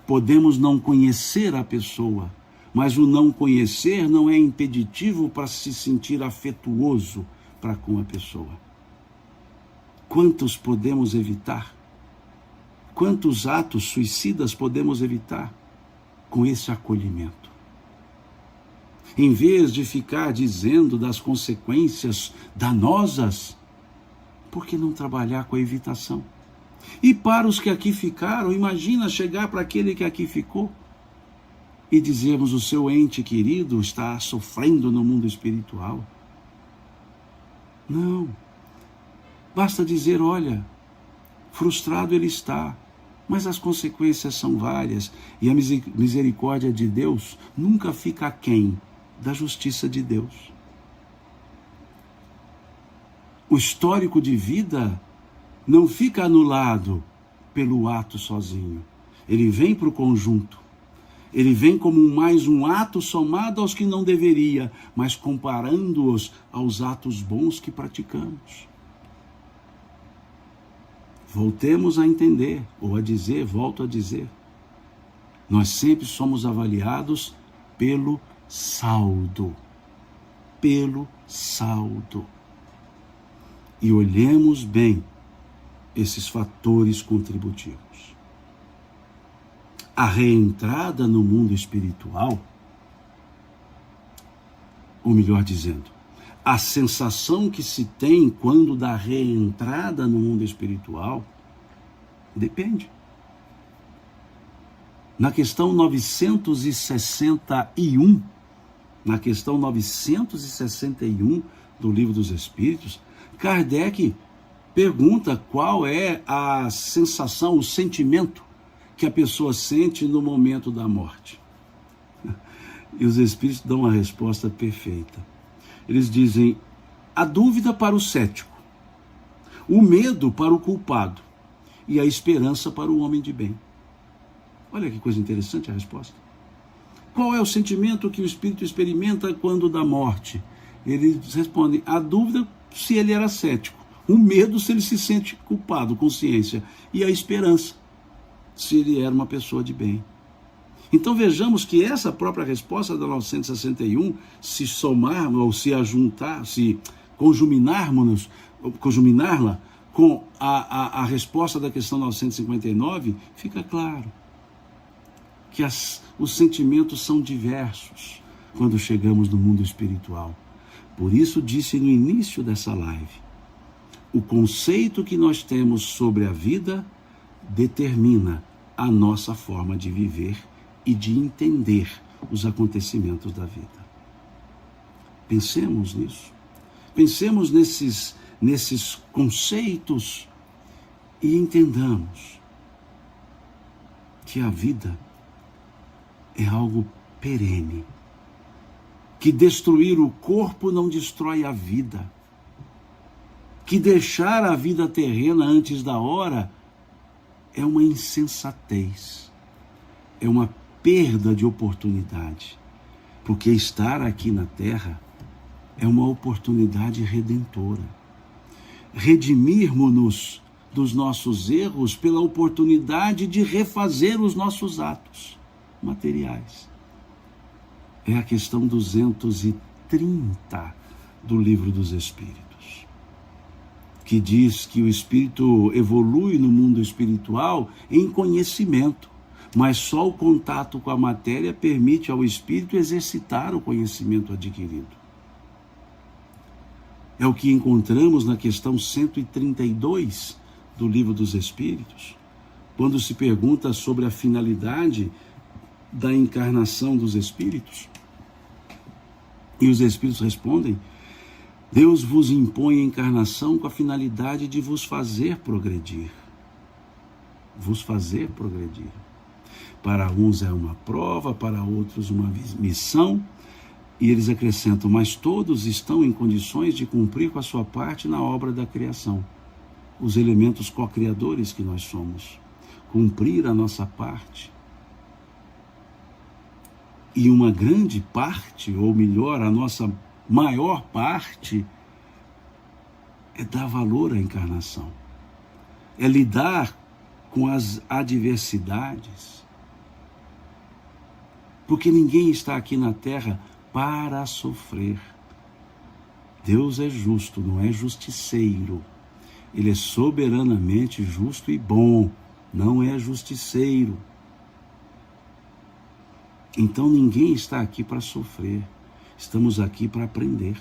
Podemos não conhecer a pessoa, mas o não conhecer não é impeditivo para se sentir afetuoso para com a pessoa. Quantos podemos evitar? Quantos atos suicidas podemos evitar com esse acolhimento? Em vez de ficar dizendo das consequências danosas, por que não trabalhar com a evitação? E para os que aqui ficaram, imagina chegar para aquele que aqui ficou e dizermos, o seu ente querido está sofrendo no mundo espiritual. Não. Basta dizer, olha, frustrado ele está, mas as consequências são várias e a misericórdia de Deus nunca fica aquém da justiça de Deus. O histórico de vida não fica anulado pelo ato sozinho. Ele vem para o conjunto. Ele vem como mais um ato somado aos que não deveria, mas comparando-os aos atos bons que praticamos. Voltemos a entender, ou a dizer, volto a dizer, nós sempre somos avaliados pelo saldo. Pelo saldo. E olhemos bem esses fatores contributivos. A reentrada no mundo espiritual, ou melhor dizendo, a sensação que se tem quando da reentrada no mundo espiritual, depende. Na questão 961, do Livro dos Espíritos, Kardec pergunta qual é a sensação, o sentimento que a pessoa sente no momento da morte. E os Espíritos dão uma resposta perfeita. Eles dizem, a dúvida para o cético, o medo para o culpado e a esperança para o homem de bem. Olha que coisa interessante a resposta. Qual é o sentimento que o espírito experimenta quando da morte? Eles respondem, a dúvida se ele era cético, o medo se ele se sente culpado, consciência, e a esperança se ele era uma pessoa de bem. Então vejamos que essa própria resposta da 961, se somarmos ou se ajuntar, se conjuminarmos-la com a resposta da questão 959, fica claro que os sentimentos são diversos quando chegamos no mundo espiritual. Por isso disse no início dessa live, o conceito que nós temos sobre a vida determina a nossa forma de viver e de entender os acontecimentos da vida. Pensemos nisso. Pensemos nesses conceitos e entendamos que a vida é algo perene, que destruir o corpo não destrói a vida, que deixar a vida terrena antes da hora é uma insensatez, é uma perda de oportunidade, porque estar aqui na terra é uma oportunidade redentora. Redimirmos-nos dos nossos erros pela oportunidade de refazer os nossos atos materiais. É a questão 230 do Livro dos Espíritos, que diz que o espírito evolui no mundo espiritual em conhecimento, mas só o contato com a matéria permite ao espírito exercitar o conhecimento adquirido. É o que encontramos na questão 132 do Livro dos Espíritos, quando se pergunta sobre a finalidade da encarnação dos espíritos. E os espíritos respondem: Deus vos impõe a encarnação com a finalidade de vos fazer progredir. Vos fazer progredir. Para uns é uma prova, para outros uma missão. E eles acrescentam: mas todos estão em condições de cumprir com a sua parte na obra da criação. Os elementos co-criadores que nós somos. Cumprir a nossa parte. E uma grande parte, ou melhor, a nossa maior parte, é dar valor à encarnação. É lidar com as adversidades. Porque ninguém está aqui na Terra para sofrer. Deus é justo, não é justiceiro. Ele é soberanamente justo e bom, não é justiceiro. Então ninguém está aqui para sofrer. Estamos aqui para aprender.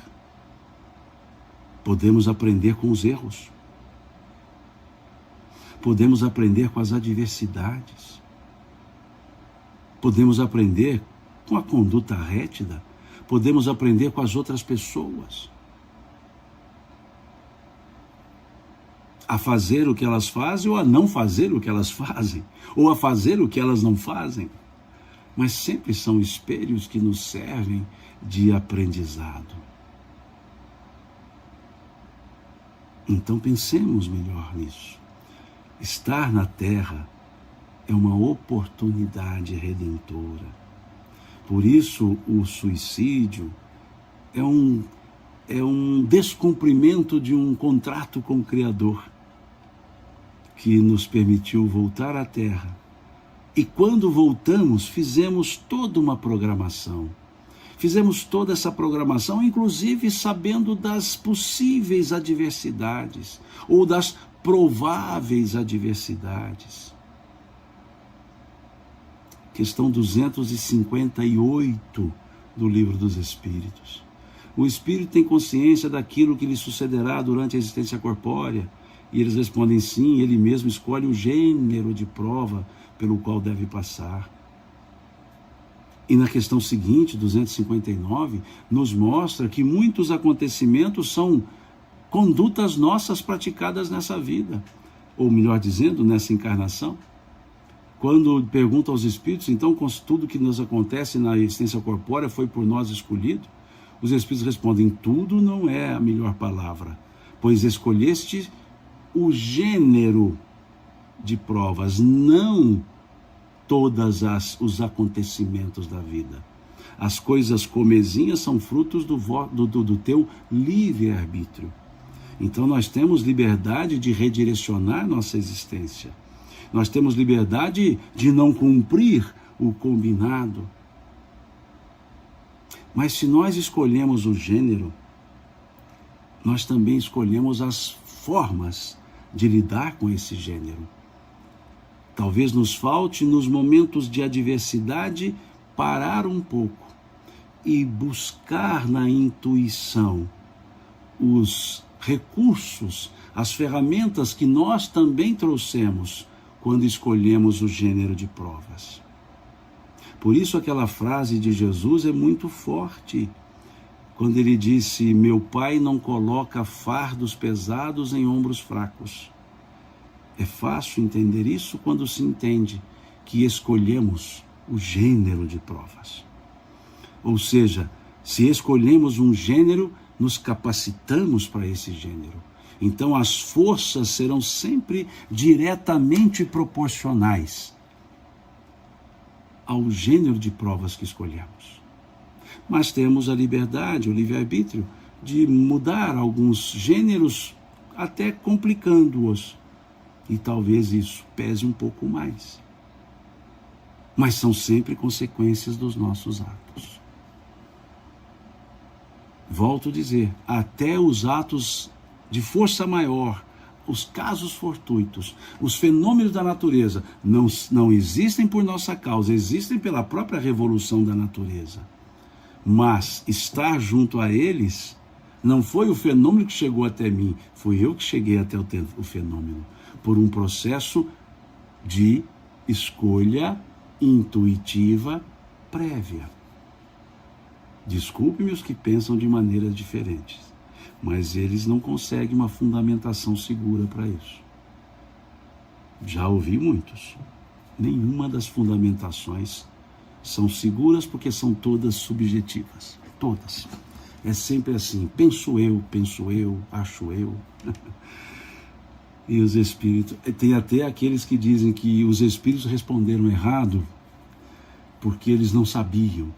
Podemos aprender com os erros. Podemos aprender com as adversidades. Podemos aprender com a conduta rétida. Podemos aprender com as outras pessoas. A fazer o que elas fazem ou a não fazer o que elas fazem. Ou a fazer o que elas não fazem. Mas sempre são espelhos que nos servem de aprendizado. Então pensemos melhor nisso. Estar na Terra é uma oportunidade redentora. Por isso o suicídio é um descumprimento de um contrato com o Criador, que nos permitiu voltar à Terra. E quando voltamos, fizemos toda uma programação. Fizemos toda essa programação, inclusive sabendo das possíveis adversidades, ou das prováveis adversidades. Questão 258 do Livro dos Espíritos. O espírito tem consciência daquilo que lhe sucederá durante a existência corpórea? E eles respondem sim, ele mesmo escolhe o gênero de prova pelo qual deve passar. E na questão seguinte, 259, nos mostra que muitos acontecimentos são condutas nossas praticadas nessa vida, ou melhor dizendo, nessa encarnação. Quando perguntam aos espíritos, então, tudo que nos acontece na existência corpórea foi por nós escolhido? Os espíritos respondem: tudo não é a melhor palavra, pois escolheste o gênero de provas, não todos os acontecimentos da vida. As coisas comezinhas são frutos do teu livre-arbítrio. Então nós temos liberdade de redirecionar nossa existência. Nós temos liberdade de não cumprir o combinado. Mas se nós escolhemos o gênero, nós também escolhemos as formas de lidar com esse gênero. Talvez nos falte, nos momentos de adversidade, parar um pouco e buscar na intuição os recursos, as ferramentas que nós também trouxemos quando escolhemos o gênero de provas. Por isso aquela frase de Jesus é muito forte, quando ele disse: meu Pai não coloca fardos pesados em ombros fracos. É fácil entender isso quando se entende que escolhemos o gênero de provas. Ou seja, se escolhemos um gênero, nos capacitamos para esse gênero. Então as forças serão sempre diretamente proporcionais ao gênero de provas que escolhemos. Mas temos a liberdade, o livre-arbítrio, de mudar alguns gêneros, até complicando-os. E talvez isso pese um pouco mais. Mas são sempre consequências dos nossos atos. Volto a dizer, até os atos de força maior, os casos fortuitos, os fenômenos da natureza, não existem por nossa causa, existem pela própria revolução da natureza. Mas estar junto a eles não foi o fenômeno que chegou até mim, fui eu que cheguei até o fenômeno, por um processo de escolha intuitiva prévia. Desculpe-me os que pensam de maneiras diferentes, mas eles não conseguem uma fundamentação segura para isso. Já ouvi muitos. Nenhuma das fundamentações são seguras porque são todas subjetivas. Todas. É sempre assim, penso eu, acho eu. E os espíritos... Tem até aqueles que dizem que os espíritos responderam errado porque eles não sabiam.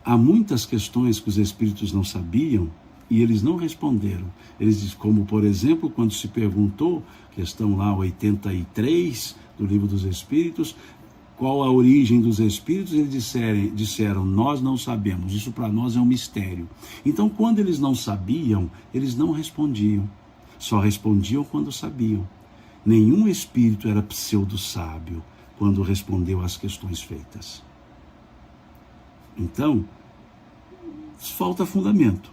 Há muitas questões que os espíritos não sabiam e eles não responderam. Eles dizem, como por exemplo, quando se perguntou, questão lá 83 do Livro dos Espíritos, qual a origem dos espíritos, eles disseram, nós não sabemos, isso para nós é um mistério. Então, quando eles não sabiam, eles não respondiam, só respondiam quando sabiam. Nenhum espírito era pseudo-sábio quando respondeu às questões feitas. Então, falta fundamento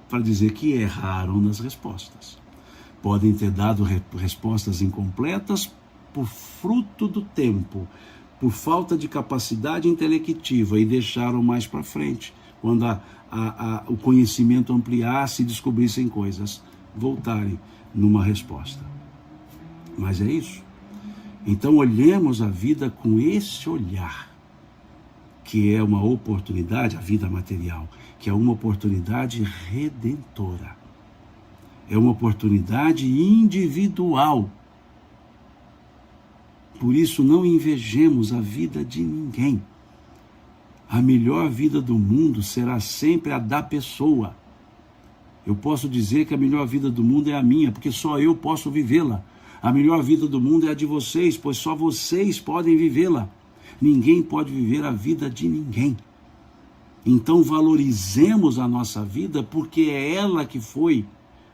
para dizer que erraram nas respostas. Podem ter dado respostas incompletas por fruto do tempo, por falta de capacidade intelectiva, e deixaram mais para frente, quando o conhecimento ampliasse e descobrissem coisas, voltarem numa resposta. Mas é isso. Então olhemos a vida com esse olhar, que é uma oportunidade, a vida material, que é uma oportunidade redentora. É uma oportunidade individual. Por isso, não invejemos a vida de ninguém. A melhor vida do mundo será sempre a da pessoa. Eu posso dizer que a melhor vida do mundo é a minha, porque só eu posso vivê-la. A melhor vida do mundo é a de vocês, pois só vocês podem vivê-la. Ninguém pode viver a vida de ninguém. Então valorizemos a nossa vida, porque é ela que foi,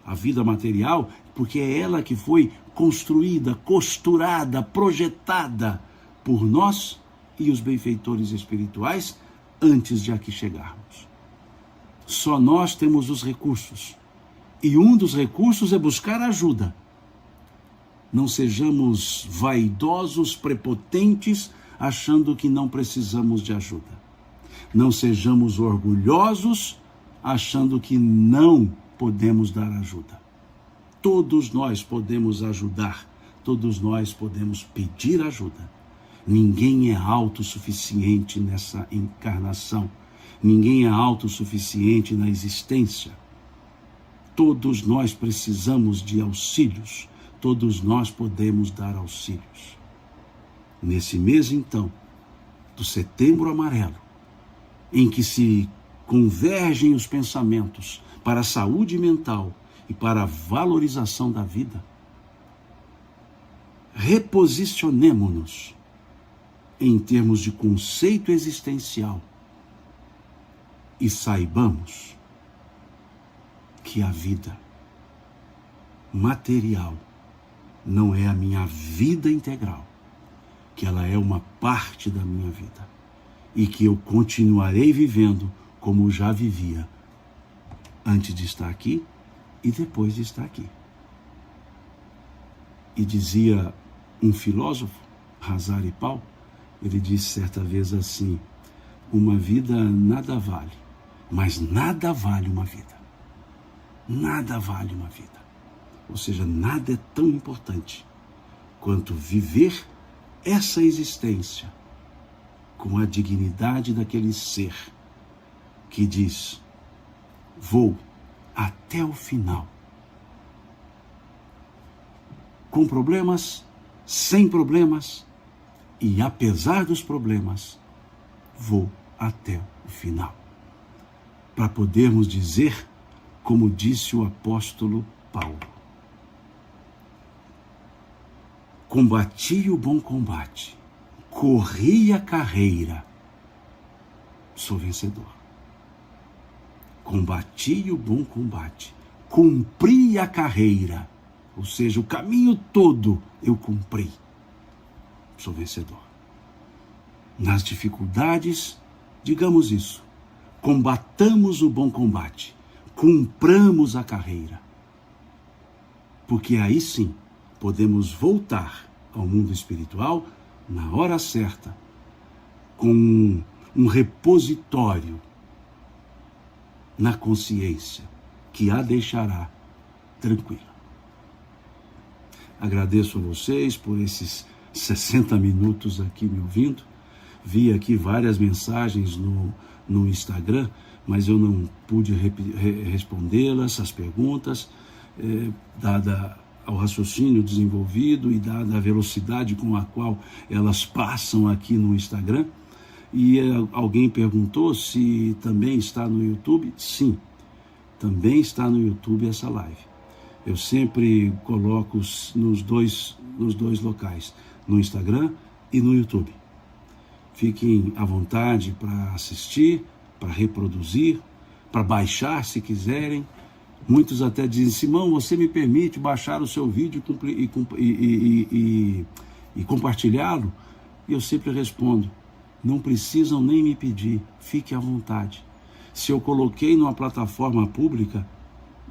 a vida material, porque é ela que foi construída, costurada, projetada por nós e os benfeitores espirituais antes de aqui chegarmos. Só nós temos os recursos. E um dos recursos é buscar ajuda. Não sejamos vaidosos, prepotentes, achando que não precisamos de ajuda. Não sejamos orgulhosos, achando que não podemos dar ajuda. Todos nós podemos ajudar, todos nós podemos pedir ajuda. Ninguém é autossuficiente nessa encarnação. Ninguém é autossuficiente na existência. Todos nós precisamos de auxílios. Todos nós podemos dar auxílios. Nesse mês, então, do Setembro Amarelo, em que se convergem os pensamentos para a saúde mental e para a valorização da vida, reposicionemo-nos em termos de conceito existencial e saibamos que a vida material não é a minha vida integral, que ela é uma parte da minha vida e que eu continuarei vivendo como já vivia antes de estar aqui e depois de estar aqui. E dizia um filósofo, Hazari Pal, ele disse certa vez assim, uma vida nada vale, mas nada vale uma vida. Nada vale uma vida. Ou seja, nada é tão importante quanto viver essa existência com a dignidade daquele ser que diz: vou até o final. Com problemas, sem problemas, e apesar dos problemas, vou até o final. Para podermos dizer, como disse o apóstolo Paulo: combati o bom combate, corri a carreira, sou vencedor. Combati o bom combate, cumpri a carreira, ou seja, o caminho todo eu cumpri, sou vencedor. Nas dificuldades, digamos isso: combatamos o bom combate, cumpramos a carreira, porque aí sim podemos voltar ao mundo espiritual na hora certa, com um repositório na consciência que a deixará tranquila. Agradeço a vocês por esses 60 minutos aqui me ouvindo. Vi aqui várias mensagens no Instagram, mas eu não pude respondê-las, as perguntas, dada ao raciocínio desenvolvido e dada a velocidade com a qual elas passam aqui no Instagram. E alguém perguntou se também está no YouTube. Sim, também está no YouTube essa live. Eu sempre coloco nos dois locais, no Instagram e no YouTube. Fiquem à vontade para assistir, para reproduzir, para baixar se quiserem. Muitos até dizem: Simão, você me permite baixar o seu vídeo e compartilhá-lo? E eu sempre respondo: não precisam nem me pedir, fique à vontade. Se eu coloquei numa plataforma pública,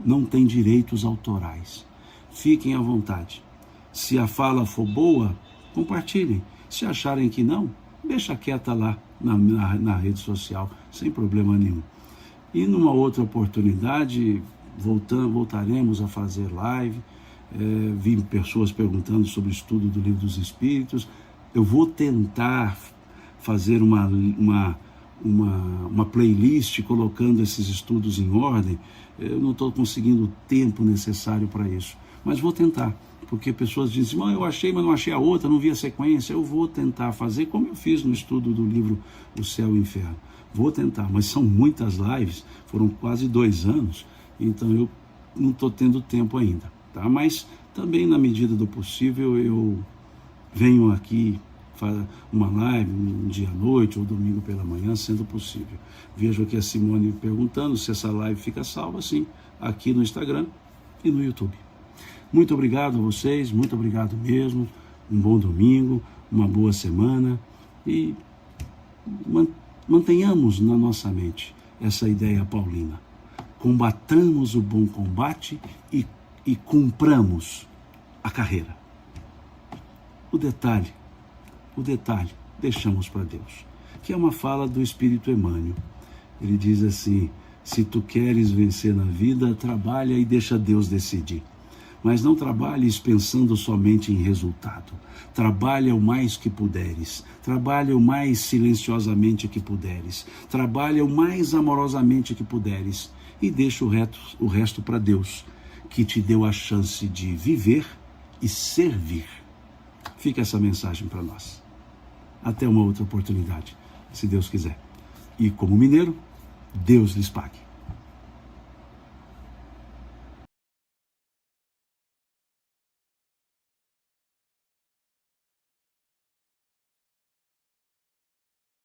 não tem direitos autorais. Fiquem à vontade. Se a fala for boa, compartilhem. Se acharem que não, deixa quieta lá na rede social, sem problema nenhum. E numa outra oportunidade, voltaremos a fazer live. Vi pessoas perguntando sobre o estudo do Livro dos Espíritos. Eu vou tentar fazer uma playlist colocando esses estudos em ordem. Eu não estou conseguindo o tempo necessário para isso, mas vou tentar, porque pessoas dizem: eu achei, mas não achei a outra, não vi a sequência. Eu vou tentar fazer como eu fiz no estudo do livro O Céu e o Inferno. Vou tentar, mas são muitas lives, foram quase 2 anos, então eu não estou tendo tempo ainda, tá? Mas também, na medida do possível, eu venho aqui uma live um dia à noite ou domingo pela manhã, sendo possível. Vejo aqui a Simone perguntando se essa live fica salva. Sim, aqui no Instagram e no YouTube. Muito obrigado a vocês, muito obrigado mesmo. Um bom domingo, uma boa semana, e mantenhamos na nossa mente essa ideia paulina: combatamos o bom combate e cumpramos a carreira. O detalhe deixamos para Deus, que é uma fala do Espírito Emmanuel. Ele diz assim: se tu queres vencer na vida, trabalha e deixa Deus decidir. Mas não trabalhes pensando somente em resultado. Trabalha o mais que puderes. Trabalha o mais silenciosamente que puderes. Trabalha o mais amorosamente que puderes. E deixa o resto para Deus, que te deu a chance de viver e servir. Fica essa mensagem para nós. Até uma outra oportunidade, se Deus quiser. E como mineiro, Deus lhes pague.